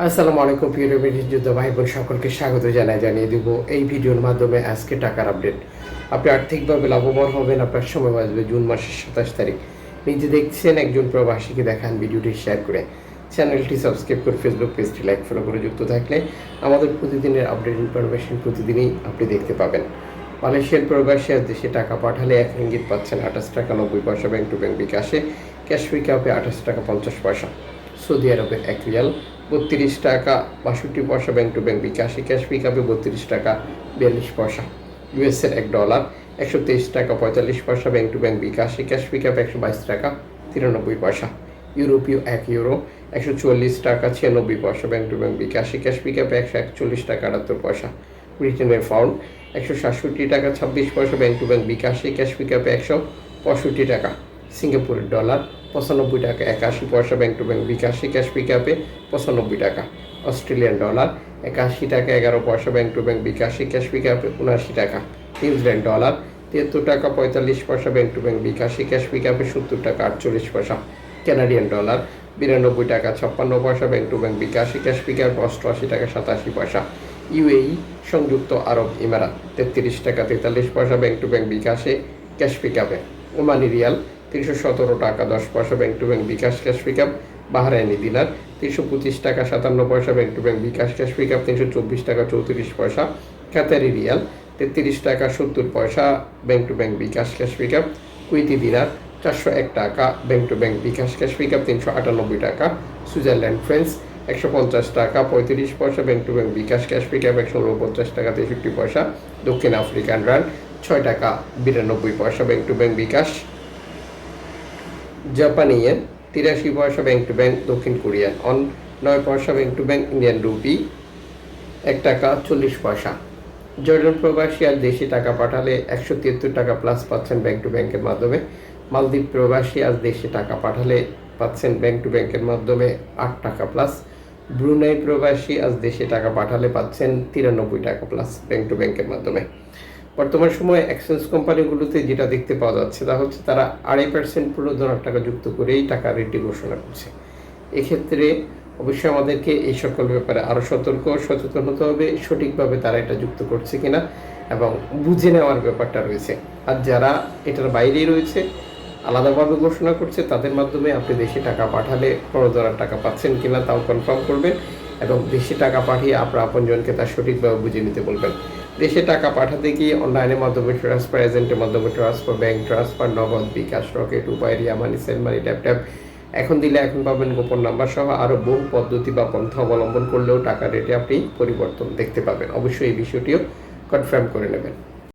আসসালামু আলাইকুম প্রিয় বিদেশি যোদ্ধা ভাই বোন সকলকে স্বাগত জানিয়ে দিব এই ভিডিওর মাধ্যমে আজকে টাকার আপডেট। আপনি আর্থিকভাবে লাভবান হবেন, আপনার সময় বাঁচবে। জুন মাসের 27 তারিখ নিজে দেখছেন একজন প্রবাসীকে দেখান ভিডিওটি শেয়ার করে, চ্যানেলটি সাবস্ক্রাইব করে ফেসবুক পেজটি লাইক ফলো করে যুক্ত থাকলে আমাদের প্রতিদিনের আপডেট ইনফরমেশন প্রতিদিনই আপনি দেখতে পাবেন। মালয়েশিয়ার প্রবাসী আজ দেশে টাকা পাঠালে 1 রিঙ্গিত পাচ্ছেন 28 টাকা 90 পয়সা ব্যাংক টু ব্যাংক বিকাশে, ক্যাশ পিকআপে 28 টাকা 50 পয়সা। সৌদি আরবে 1 রিয়াল 32 টাকা 62 পয়সা ব্যাংক টু ব্যাংক বিকাশে, ক্যাশ পিকআপে 32 টাকা 42 পয়সা। ইউএসের $1 123 টাকা 45 পয়সা ব্যাংক টু ব্যাংক বিকাশে, ক্যাশ পিকআপে 122 টাকা 93 পয়সা। ইউরোপীয় 1 ইউরো 144 টাকা 96 পয়সা ব্যাংক টু ব্যাংক বিকাশে, ক্যাশ পিকআপে 141 টাকা 78 পয়সা। ব্রিটেনের পাউন্ড 167 টাকা 26 পয়সা ব্যাংক টু ব্যাংক বিকাশে, ক্যাশ পিকআপে 165 টাকা। সিঙ্গাপুরের ডলার 95 টাকা 81 পয়সা ব্যাংক টু ব্যাংক বিকাশে, ক্যাশ পিকআপে 95 টাকা। অস্ট্রেলিয়ান ডলার 81 টাকা 11 পয়সা ব্যাংক টু ব্যাংক বিকাশে, ক্যাশ পিকআপে 79 টাকা। নিউজিল্যান্ড ডলার 73 টাকা 45 পয়সা ব্যাংক টু ব্যাংক বিকাশে, ক্যাশ পিকআপে 70 টাকা 48 পয়সা। কানাডিয়ান ডলার 92 টাকা 56 পয়সা ব্যাংক টু ব্যাংক বিকাশে, ক্যাশ পিকআপে 88 টাকা 87 পয়সা। ইউএই সংযুক্ত আরব ইমারাত 33 টাকা 43 পয়সা ব্যাংক টু ব্যাংক বিকাশে, ক্যাশ পিকআপে। ওমানি রিয়াল 317 টাকা 10 পয়সা bank to bank bKash, cash pickup. Bahraini dinar 325 টাকা 57 পয়সা bank to bank bKash, cash pickup 324 টাকা 34 পয়সা। কাতারি রিয়াল 33 টাকা 70 পয়সা bank to bank bKash, cash pickup. Kuwaiti dinar 401 টাকা bank to bank bKash, cash pickup 398 টাকা। সুইজারল্যান্ড ফ্রেন্স 150 টাকা 35 পয়সা bank to bank bKash, cash pickup 149 টাকা 63 পয়সা। দক্ষিণ আফ্রিকান রান 6 টাকা 92 পয়সা ব্যাংক টু ব্যাংক বিকাশ। জাপানি ইয়েন 83 পয়সা ব্যাংক টু ব্যাংক। দক্ষিণ কোরিয়ান অন 9 পয়সা bank to bank. Indian rupee 1 টাকা 40 পয়সা। জর্ডান প্রবাসী আজ দেশে টাকা পাঠালে 173 টাকা প্লাস পাচ্ছেন ব্যাংক টু ব্যাংকের মাধ্যমে। মালদ্বীপ প্রবাসী আজ দেশে টাকা পাঠালে পাচ্ছেন ব্যাংক টু ব্যাংকের মাধ্যমে 8 টাকা প্লাস। ব্রুনাই প্রবাসী আজ দেশে টাকা পাঠালে পাচ্ছেন 93 টাকা প্লাস ব্যাংক টু ব্যাংকের মাধ্যমে। বর্তমান সময়ে এক্সচেঞ্জ কোম্পানিগুলোতে যেটা দেখতে পাওয়া যাচ্ছে তা হচ্ছে তারা 2.5% প্রণোদনার টাকা যুক্ত করেই টাকা রেটটি ঘোষণা করছে। এক্ষেত্রে অবশ্যই আমাদেরকে এই সকল ব্যাপারে আরও সচেতন হতে হবে, সঠিকভাবে তারা এটা যুক্ত করছে কিনা এবং বুঝে নেওয়ার ব্যাপারটা রয়েছে। আর যারা এটার বাইরেই রয়েছে, আলাদাভাবে ঘোষণা করছে, তাদের মাধ্যমে আপনি দেশে টাকা পাঠালে প্রণোদনার টাকা পাচ্ছেন কিনা তাও কনফার্ম করবেন এবং দেশে টাকা পাঠিয়ে আপনার আপনজনকে তা সঠিকভাবে বুঝে নিতে বলবেন। দেশে টাকা পাঠাতে গিয়ে অনলাইনের মাধ্যমে ট্রান্সফার, এজেন্টের মাধ্যমে ট্রান্সফার, ব্যাংক ট্রান্সফার, নগদ, বিকাশ, রকেট, উপায়, রিয়া মানি, সেন্ড মানি, ট্যাপ এখন দিলে এখন পাবেন গোপন নাম্বার সহ আরও বহু পদ্ধতি বা পন্থা অবলম্বন করলেও টাকা রেটে আপনি পরিবর্তন দেখতে পাবেন। অবশ্যই এই বিষয়টিও কনফার্ম করে নেবেন।